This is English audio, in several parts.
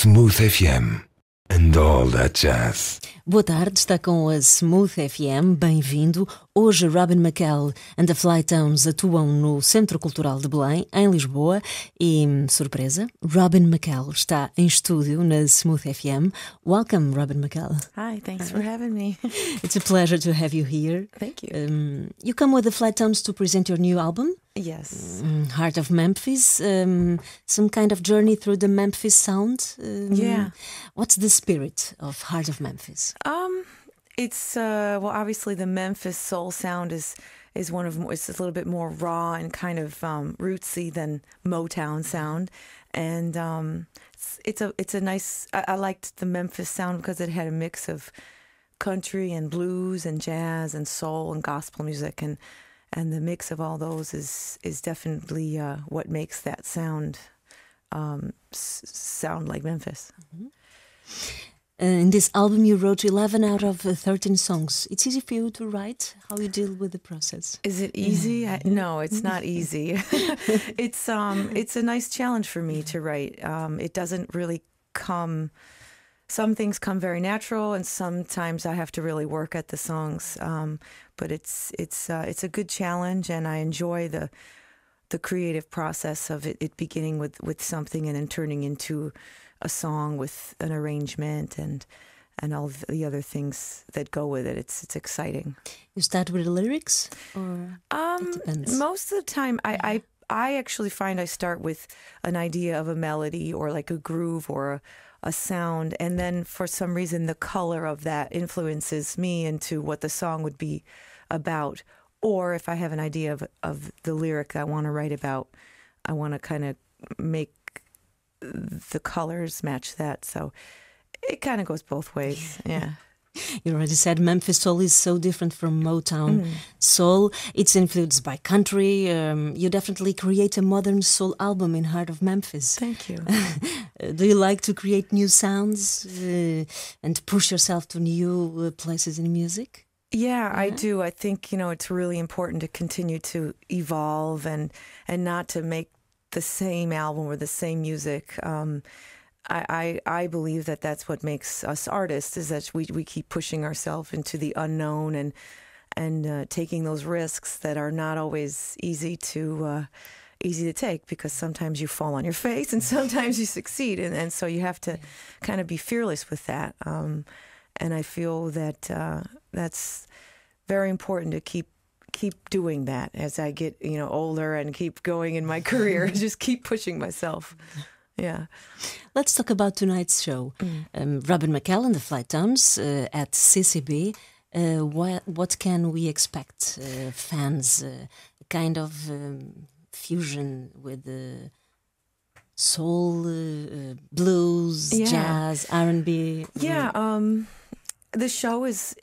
Smooth FM and all that jazz. Boa tarde, está com a Smooth FM, bem-vindo. Hoje Robin McKelle and the Flytones atuam no Centro Cultural de Belém, em Lisboa, e, surpresa, Robin McKelle está em estúdio na Smooth FM. Welcome, Robin McKelle. Hi, thanks for having me. It's a pleasure to have you here. Thank you. You come with the Flytones to present your new album? Yes. Heart of Memphis, some kind of journey through the Memphis sound. Yeah. What's the spirit of Heart of Memphis? It's well, obviously the Memphis soul sound is one of it's a little bit more raw and kind of rootsy than Motown sound, and it's a nice. I liked the Memphis sound because it had a mix of country and blues and jazz and soul and gospel music, and the mix of all those is definitely what makes that sound sound like Memphis. Mm-hmm. In this album, you wrote 11 out of 13 songs. It's easy for you to write. How you deal with the process? Is it easy? No, it's not easy. It's a nice challenge for me to write. It doesn't really come. Some things come very natural, and sometimes I have to really work at the songs. But it's a good challenge, and I enjoy the creative process of it beginning with something and then turning into a song with an arrangement and all the other things that go with it. It's exciting. You start with the lyrics, or it depends? Most of the time, I actually find I start with an idea of a melody or like a groove or a sound, and then for some reason the color of that influences me into what the song would be about. Or if I have an idea of the lyric that I want to write about, I want to kind of make the colors match that. So it kind of goes both ways. Yeah. You already said Memphis soul is so different from Motown soul. It's influenced by country. You definitely create a modern soul album in Heart of Memphis. Thank you. Do you like to create new sounds and push yourself to new places in music? Yeah, I do. I think, it's really important to continue to evolve and not to make the same album or the same music. I believe that that's what makes us artists, is that we keep pushing ourselves into the unknown and taking those risks that are not always easy to take, because sometimes you fall on your face and sometimes you succeed, and so you have to kind of be fearless with that. And I feel that that's very important to keep doing that as I get older and keep going in my career. Just keep pushing myself. Yeah. Let's talk about tonight's show. Robin McKelle and the Flytones at CCB. What can we expect? Fans, kind of fusion with soul, blues, jazz, R&B. Yeah. The show is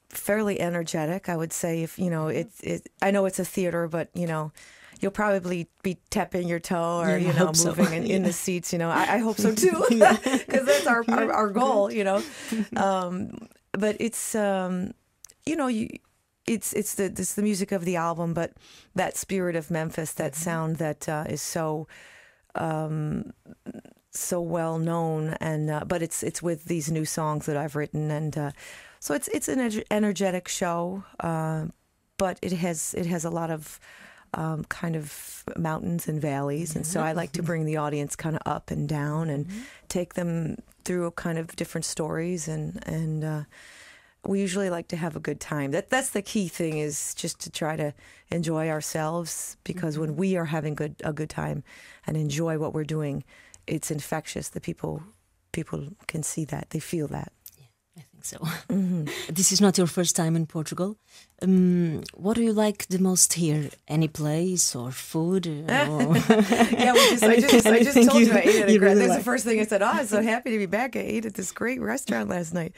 fairly energetic, I would say. If I know it's a theater, but you'll probably be tapping your toe or moving in the seats. I hope so too, because that's our goal. But it's it's the music of the album, but that spirit of Memphis, that sound that is so well known, and but it's with these new songs that I've written, and so it's an energetic show, but it has a lot of kind of mountains and valleys, and so I like to bring the audience kind of up and down and take them through kind of different stories, and we usually like to have a good time. That's the key thing, is just to try to enjoy ourselves, because when we are having a good time and enjoy what we're doing, it's infectious. The people can see that, they feel that. I think so. This is not your first time in Portugal. What do you like the most here? Any place or food? Or Yeah, I just told you I ate at a really That's the first thing I said. I'm so happy to be back. I ate at this great restaurant last night.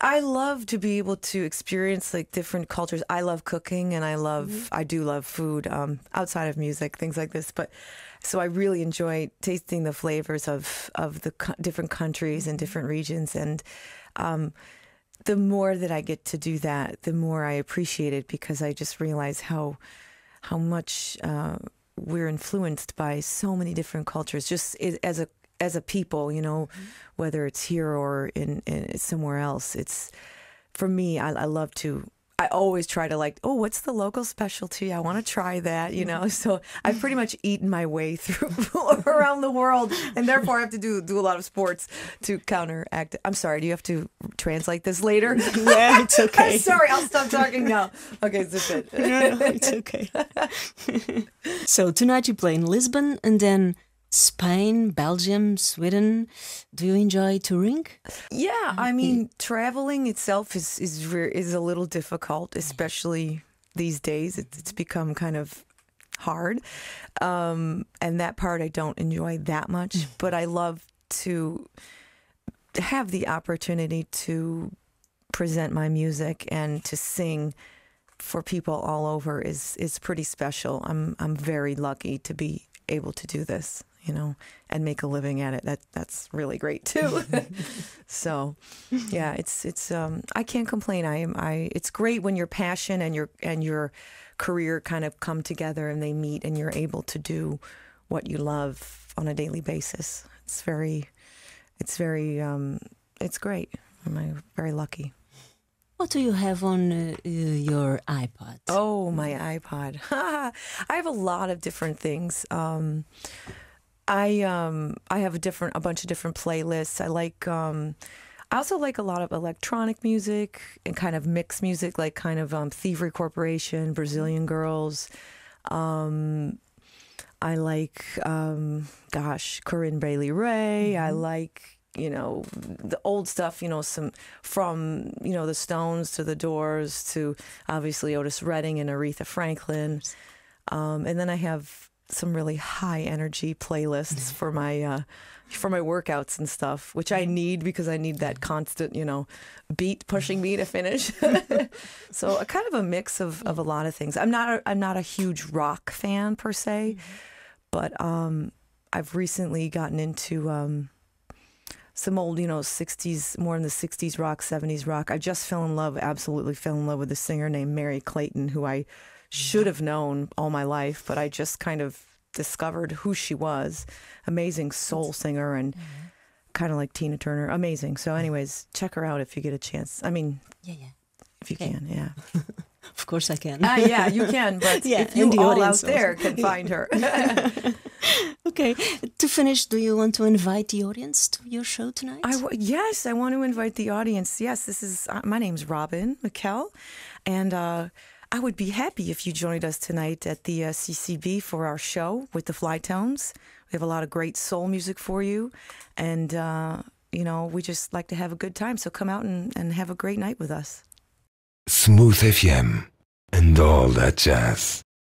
I love to be able to experience like different cultures. I love cooking, and I do love food outside of music, things like this. But so I really enjoy tasting the flavors of the different countries and different regions, and the more that I get to do that, the more I appreciate it, because I just realize how much we're influenced by so many different cultures, just as a people, you know, whether it's here or in somewhere else. It's, for me, I love to, I always try to like, oh, what's the local specialty? I want to try that, you know. So I've pretty much eaten my way through around the world, and therefore I have to do a lot of sports to counteract it. I'm sorry, do you have to translate this later? Yeah, it's okay. I'm sorry, I'll stop talking now. Okay, it's it. No, it's okay. So tonight you play in Lisbon and then Spain, Belgium, Sweden. Do you enjoy touring? Yeah, I mean, traveling itself is a little difficult, especially these days. It's become kind of hard, and that part I don't enjoy that much. But I love to have the opportunity to present my music and to sing for people all over is pretty special. I'm very lucky to be able to do this, you know, and make a living at it. That's really great too. So, yeah, it's I can't complain. It's great when your passion and your career kind of come together and they meet and you're able to do what you love on a daily basis. It's great. I'm very lucky. What do you have on your iPod? Oh, my iPod. I have a lot of different things. I have a bunch of different playlists. I also like a lot of electronic music and kind of mixed music, like kind of Thievery Corporation, Brazilian Girls. I like, Corinne Bailey Rae. I like, you know, the old stuff, you know, some from, you know, the Stones to the Doors to obviously Otis Redding and Aretha Franklin. And then I have some really high energy playlists for my workouts and stuff, which I need because I need that constant, you know, beat pushing me to finish. So a kind of a mix of a lot of things. I'm not a huge rock fan per se, but I've recently gotten into some old, you know, 60s, more in the 60s rock, 70s rock. I just absolutely fell in love with a singer named Mary Clayton, who I should have known all my life, but I just kind of discovered who she was. Amazing soul singer and kind of like Tina Turner. Amazing. So anyways, check her out if you get a chance. I mean, if you can, yeah. Of course I can. Yeah, you can, but if you all out there can find her. Okay. To finish, do you want to invite the audience to your show tonight? Yes, I want to invite the audience. Yes, this is my name's Robin McKelle, and I would be happy if you joined us tonight at the CCB for our show with the Flytones. We have a lot of great soul music for you, and you know, we just like to have a good time. So come out and have a great night with us. Smooth FM and all that jazz.